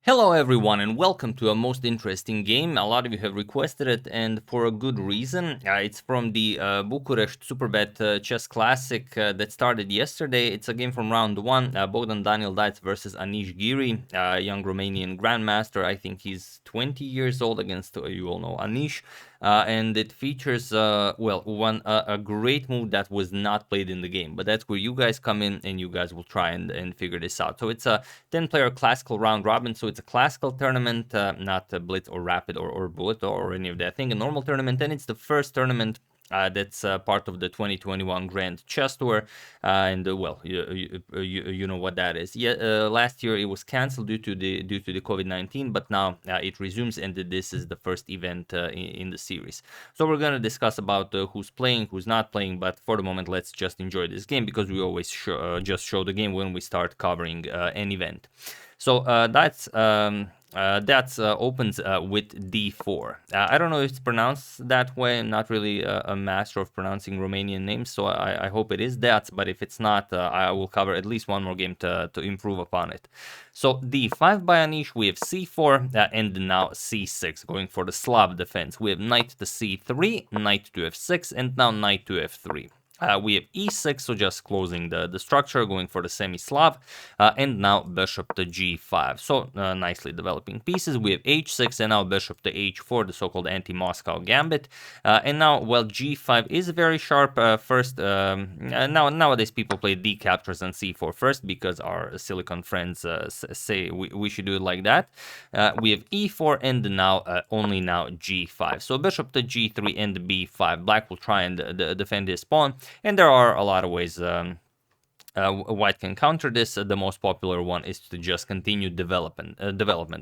Hello everyone and welcome to a most interesting game. A lot of you have requested it and for a good reason. It's from the Bucharest Superbet Chess Classic that started yesterday. It's a game from round 1, Bogdan Deac versus Anish Giri, young Romanian grandmaster. I think he's 20 years old against, you all know, Anish. And it features, a great move that was not played in the game. But that's where you guys come in and you guys will try and figure this out. So it's a 10-player classical round robin. So it's a classical tournament, not a blitz or rapid or bullet or any of that thing. A normal tournament. And it's the first tournament that's part of the 2021 Grand Chess Tour, you know what that is. Last year it was cancelled due to the COVID-19, but now it resumes, and this is the first event in the series. So we're gonna discuss about who's playing, who's not playing, but for the moment let's just enjoy this game because we always just show the game when we start covering an event. So that opens with d4. I don't know if it's pronounced that way. I'm not really a master of pronouncing Romanian names, so I hope it is that. But if it's not, I will cover at least one more game to improve upon it. So d5 by Anish, we have c4 and now c6, going for the Slav defense. We have knight to c3, knight to f6, and now knight to f3. We have e6, so just closing the structure, going for the semi-Slav, and now bishop to g5. So nicely developing pieces. We have h6 and now bishop to h4, the so-called anti-Moscow gambit. And now, well, g5 is very sharp. Nowadays people play d captures and c4 first because our silicon friends say we should do it like that. We have e4 and now only now g5. So bishop to g3 and b5. Black will try and defend his pawn. And there are a lot of ways White can counter this. The most popular one is to just continue development.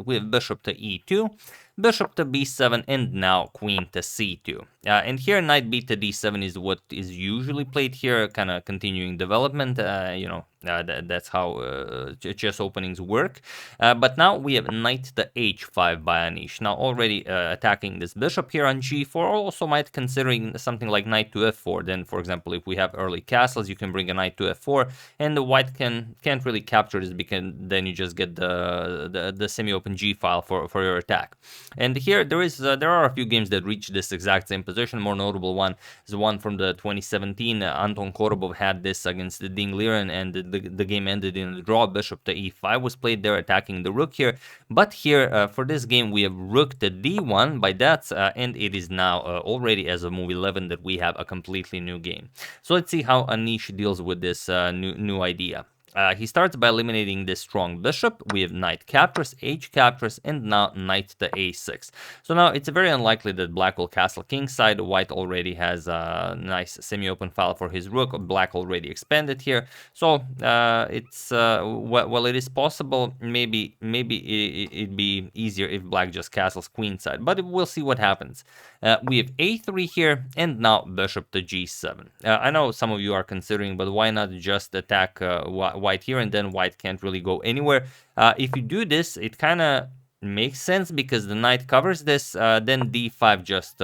We have bishop to e2, bishop to b7, and now queen to c2. And here knight b to d7 is what is usually played here, kind of continuing development. That's how chess openings work. But now we have knight to h5 by Anish. Now already attacking this bishop here on g4. Also might considering something like knight to f4. Then, for example, if we have early castles, you can bring a knight to f4, and the white can't really capture this because then you just get the semi-open g file for your attack. And here there are a few games that reach this exact same position. More notable one is the one from the 2017. Anton Korobov had this against the Ding Liren, and the game ended in a draw. Bishop to e5 was played there, attacking the rook here. But here for this game we have rook to d1 by that, and it is now already as of move 11 that we have a completely new game. So let's see how Anish deals with this new idea. He starts by eliminating this strong bishop. We have knight captures, h captures, and now knight to a6. So now it's very unlikely that black will castle kingside. White already has a nice semi-open file for his rook. Black already expanded here. So it is possible. Maybe it'd be easier if black just castles queenside. But we'll see what happens. We have a3 here, and now bishop to g7. I know some of you are considering, but why not just attack white here, and then white can't really go anywhere. If you do this, it kind of makes sense because the knight covers this, then d5 just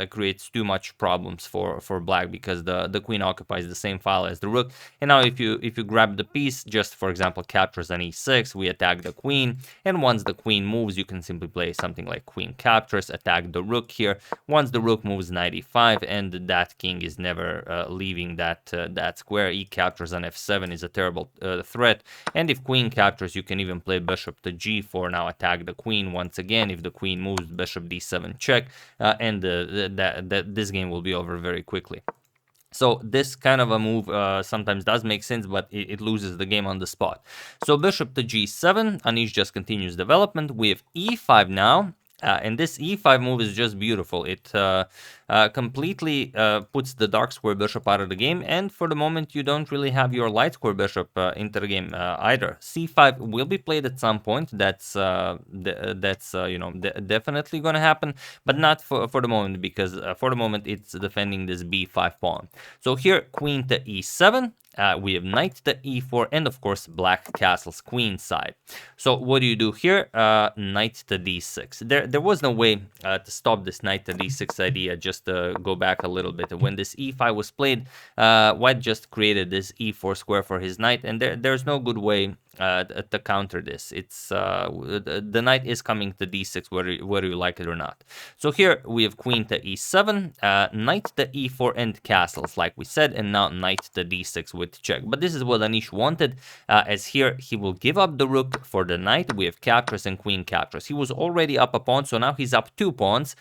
creates too much problems for black because the queen occupies the same file as the rook. And now if you grab the piece, just for example captures on e6, we attack the queen, and once the queen moves you can simply play something like queen captures, attack the rook here. Once the rook moves knight e5, and that king is never leaving that square. E captures on f7 is a terrible threat, and if queen captures you can even play bishop to g4. Now attack the queen once again. If the queen moves, bishop d7 check, and this game will be over very quickly. So this kind of a move sometimes does make sense, but it loses the game on the spot. So bishop to g7, Anish just continues development. We have e5 now. And this e5 move is just beautiful. It completely puts the dark square bishop out of the game, and for the moment you don't really have your light square bishop into the game either. c5 will be played at some point. That's definitely gonna happen, but not for the moment, because for the moment it's defending this b5 pawn. So here queen to e7. We have knight to e4, and of course black castles queenside. So what do you do here? Knight to d6. There was no way to stop this knight to d6 idea. Just to go back a little bit, when this e5 was played, white just created this e4 square for his knight, and there's no good way to counter this. It's the knight is coming to d6 whether you like it or not. So here we have queen to e7, knight to e4 and castles like we said, and now knight to d6 with check. But this is what Anish wanted, as here he will give up the rook for the knight. We have captures and queen captures. He was already up a pawn, so now he's up 2 pawns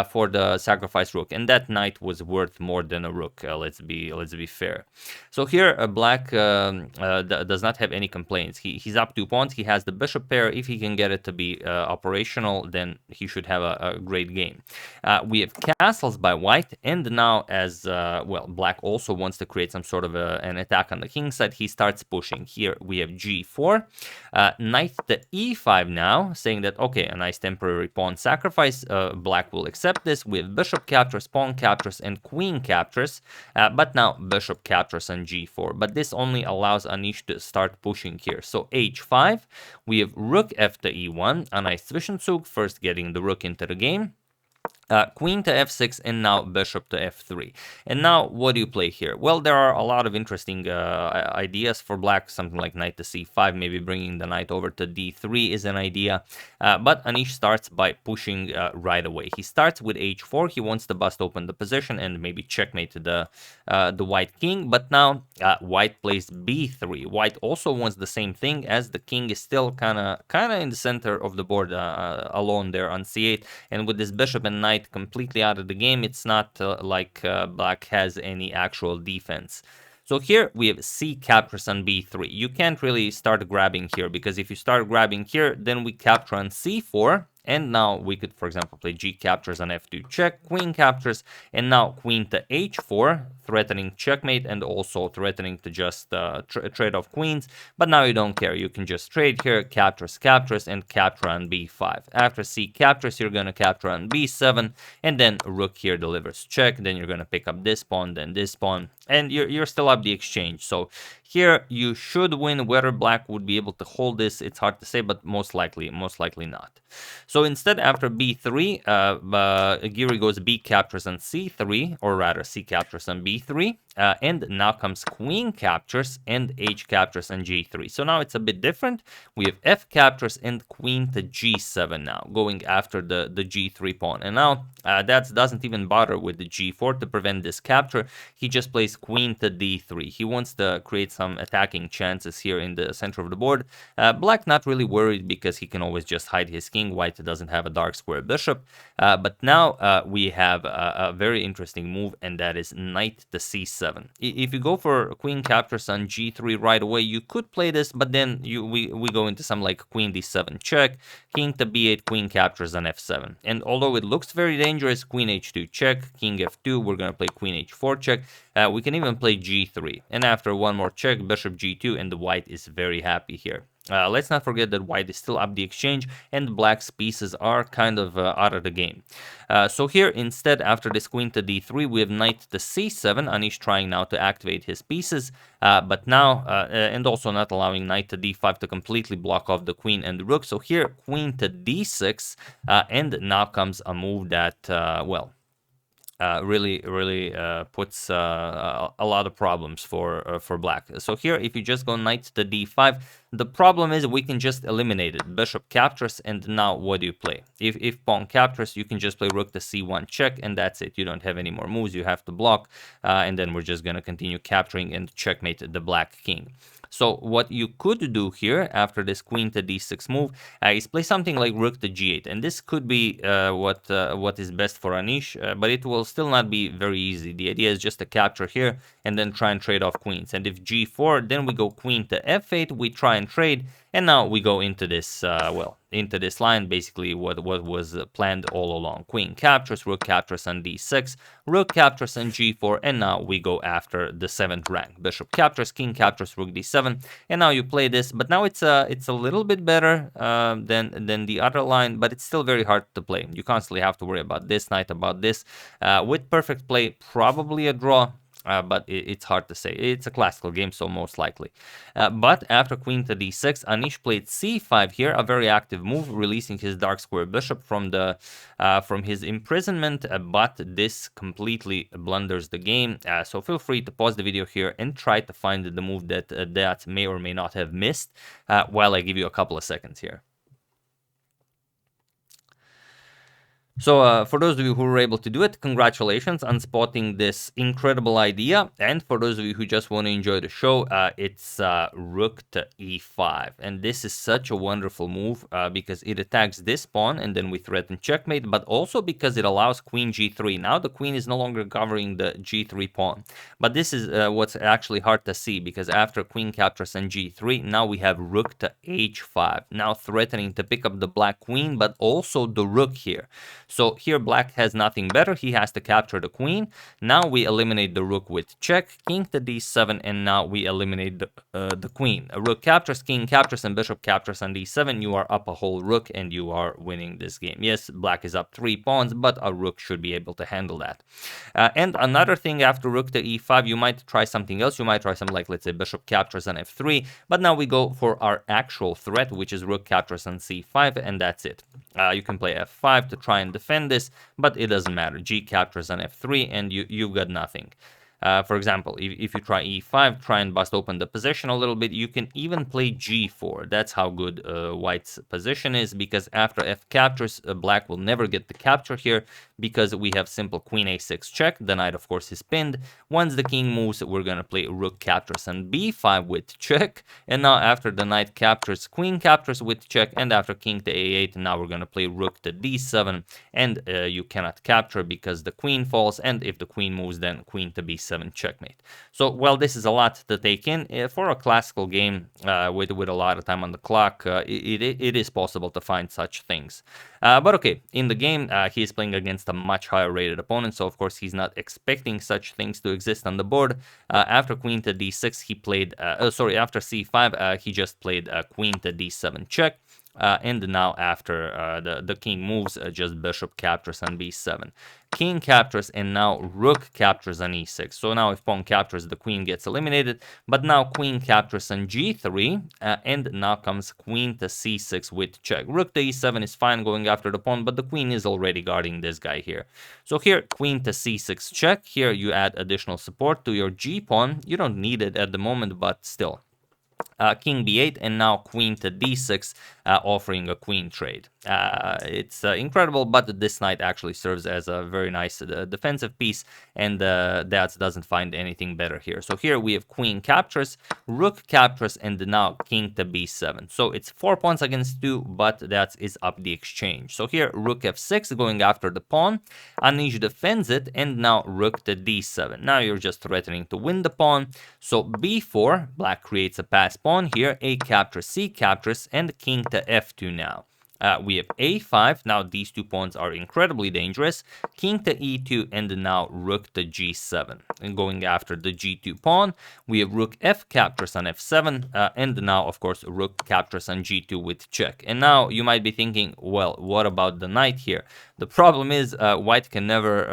for the sacrifice rook, and that knight was worth more than a rook. Let's be fair. So here black does not have any complaints. He's up 2 pawns. He has the bishop pair. If he can get it to be operational, then he should have a great game. We have castles by white, and now as well, black also wants to create some sort of an attack on the king side. He starts pushing. Here we have g4, knight to e5 now, saying that okay, a nice temporary pawn sacrifice. Black will accept this. We have bishop captures, pawn captures, and queen captures, but now bishop captures on g4. But this only allows Anish to start pushing here. So h5, we have rook f to e1, a nice Zwischenzug, first getting the rook into the game. Queen to f6, and now bishop to f3. And now what do you play here? Well, there are a lot of interesting ideas for black. Something like knight to c5, maybe bringing the knight over to d3 is an idea. But Anish starts by pushing right away. He starts with h4. He wants to bust open the position and maybe checkmate the white king. But now white plays b3. White also wants the same thing, as the king is still kind of in the center of the board, alone there on c8. And with this bishop and knight completely out of the game, it's not like black has any actual defense. So here we have c captures on b3. You can't really start grabbing here, because if you start grabbing here, then we capture on c4. And now we could, for example, play g captures on f2 check, queen captures, and now queen to h4, threatening checkmate and also threatening to just trade off queens. But now you don't care. You can just trade here, captures, captures, and capture on b5. After c captures, you're going to capture on b7, and then rook here delivers check. Then you're going to pick up this pawn, then this pawn, and you're still up the exchange. So here you should win. Whether black would be able to hold this, it's hard to say, but most likely not. So instead, after b3, Giri goes b captures on c3, or rather c captures on b3, and now comes queen captures and h captures on g3. So now it's a bit different. We have f captures and queen to g7 now, going after the g3 pawn. And now that doesn't even bother with the g4 to prevent this capture. He just plays queen to d3. He wants to create some attacking chances here in the center of the board. Black not really worried, because he can always just hide his king. White doesn't have a dark square bishop. But now we have a very interesting move, and that is knight to c7. If you go for queen captures on g3 right away, you could play this, but then we go into some like queen d7 check, king to b8, queen captures on f7. And although it looks very dangerous, queen h2 check, king f2, we're going to play queen h4 check. We can even play g3. And after one more check, bishop g2, and the white is very happy here. Let's not forget that white is still up the exchange, and black's pieces are kind of out of the game. So here, instead, after this queen to d3, we have knight to c7. Anish trying now to activate his pieces, but now, and also not allowing knight to d5 to completely block off the queen and the rook. So here, queen to d6, and now comes a move that, well, really puts a lot of problems for black. So here, if you just go knight to d5, the problem is we can just eliminate it. Bishop captures, and now what do you play? If pawn captures, you can just play rook to c1 check, and that's it. You don't have any more moves. You have to block, and then we're just going to continue capturing and checkmate the black king. So what you could do here after this queen to d6 move is play something like rook to g8, and this could be what is best for Anish, but it will still not be very easy. The idea is just to capture here and then try and trade off queens. And if g4, then we go queen to f8, we try and trade, and now we go into this into this line, basically what was planned all along. Queen captures, rook captures on d6, rook captures on g4, and now we go after the 7th rank. Bishop captures, king captures, rook d7, and now you play this, but now it's a little bit better than the other line, but it's still very hard to play. You constantly have to worry about this knight, about this. With perfect play, probably a draw. but it's hard to say. It's a classical game, so most likely. But after queen to d6, Anish played c5 here, a very active move, releasing his dark square bishop from his imprisonment, but this completely blunders the game. So feel free to pause the video here and try to find the move that may or may not have missed while I give you a couple of seconds here. So for those of you who were able to do it, congratulations on spotting this incredible idea. And for those of you who just want to enjoy the show, it's rook to e5. And this is such a wonderful move because it attacks this pawn and then we threaten checkmate, but also because it allows queen g3. Now the queen is no longer covering the g3 pawn. But this is what's actually hard to see, because after queen captures on g3, now we have rook to h5. Now threatening to pick up the black queen, but also the rook here. So here black has nothing better. He has to capture the queen. Now we eliminate the rook with check, king to d7, and now we eliminate the queen. A rook captures, king captures, and bishop captures on d7. You are up a whole rook and you are winning this game. Yes, black is up 3 pawns, but a rook should be able to handle that. And another thing, after rook to e5, you might try something else. You might try something like, let's say, bishop captures on f3, but now we go for our actual threat, which is rook captures on c5, and that's it. You can play f5 to try and defend this, but it doesn't matter. G captures on f3 and you've got nothing. For example, if you try e5, try and bust open the position a little bit. You can even play g4. That's how good white's position is, because after f captures, black will never get the capture here, because we have simple queen a6 check. The knight, of course, is pinned. Once the king moves, we're going to play rook captures on b5 with check. And now after the knight captures, queen captures with check. And after king to a8, now we're going to play rook to d7. And you cannot capture because the queen falls. And if the queen moves, then queen to b7. Checkmate. So, well, this is a lot to take in. For a classical game with a lot of time on the clock, it is possible to find such things. But okay, in the game, he is playing against a much higher rated opponent, so of course he's not expecting such things to exist on the board. After queen to d6, he played, after c5, he just played queen to d7 check. And now after the king moves, just bishop captures on b7. King captures, and now rook captures on e6. So now if pawn captures, the queen gets eliminated. But now queen captures on g3, and now comes queen to c6 with check. Rook to e7 is fine going after the pawn, but the queen is already guarding this guy here. So here, queen to c6 check. Here you add additional support to your g-pawn. You don't need it at the moment, but still. King b8, and now queen to d6, offering a queen trade. It's incredible, but this knight actually serves as a very nice defensive piece, and that doesn't find anything better here. So here we have queen captures, rook captures, and now king to b7. So it's 4 pawns against 2, but that is up the exchange. So here rook f6 going after the pawn. Anish defends it, and now rook to d7. Now you're just threatening to win the pawn. So b4, black creates a pass pawn here, a captures, c captures, and king to f2 now. We have a5. Now these 2 pawns are incredibly dangerous. King to e2, and now rook to g7. And going after the g2 pawn, we have rook f captures on f7, and now, of course, rook captures on g2 with check. And now you might be thinking, well, what about the knight here? The problem is white can never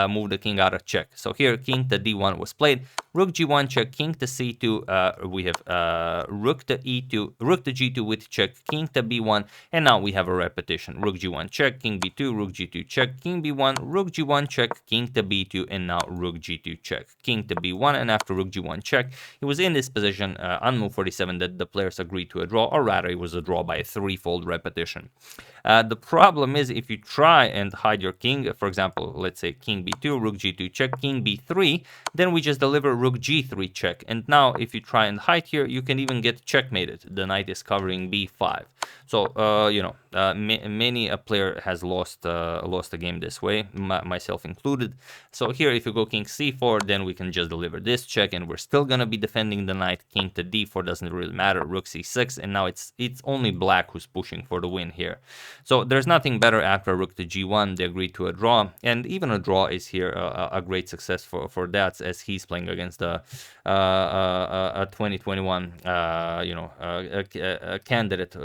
move the king out of check. So here king to d1 was played. Rook g1 check, king to c2. We have rook to e2, rook to g2 with check, king to b1. And now we have a repetition. Rook g1 check, king b2, rook g2 check, king b1, rook g1 check, king to b2, and now rook g2 check, king to b1. And after rook g1 check, it was in this position on move 47 that the players agreed to a draw, or rather it was a draw by a 3-fold repetition. The problem is if you try and hide your king, for example, let's say king b2, rook g2 check, king b3, then we just deliver rook g3 check. And now if you try and hide here, you can even get checkmated. The knight is covering b5. So, many a player has lost the game this way, myself included. So here, if you go king c4, then we can just deliver this check, and we're still gonna be defending the knight. King to d4 doesn't really matter. Rook c6, and now it's only black who's pushing for the win here. So there's nothing better after rook to g1. They agreed to a draw, and even a draw is here a great success for Deac, as he's playing against a 2021 a candidate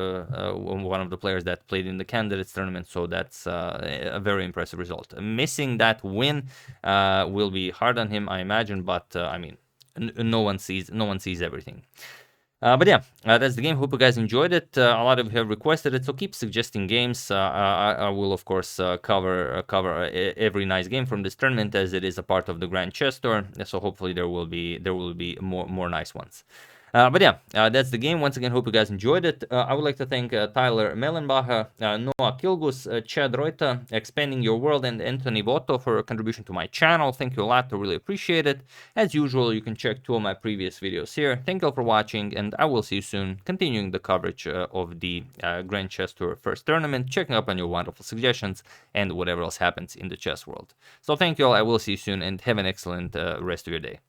one of the players that played in the candidates tournament. So that's a very impressive result. Missing that win will be hard on him, I imagine. But I mean, no one sees everything. But yeah, that's the game. Hope you guys enjoyed it. A lot of you have requested it, so keep suggesting games. I will of course cover every nice game from this tournament, as it is a part of the Grand Chess Tour. So hopefully there will be more nice ones. But yeah, that's the game. Once again, hope you guys enjoyed it. I would like to thank Tyler Mellenbacher, Noah Kilgus, Chad Reuter, Expanding Your World, and Anthony Botto for a contribution to my channel. Thank you a lot. I really appreciate it. As usual, you can check 2 of my previous videos here. Thank you all for watching, and I will see you soon, continuing the coverage of the Grand Chess Tour first tournament, checking up on your wonderful suggestions, and whatever else happens in the chess world. So thank you all. I will see you soon, and have an excellent rest of your day.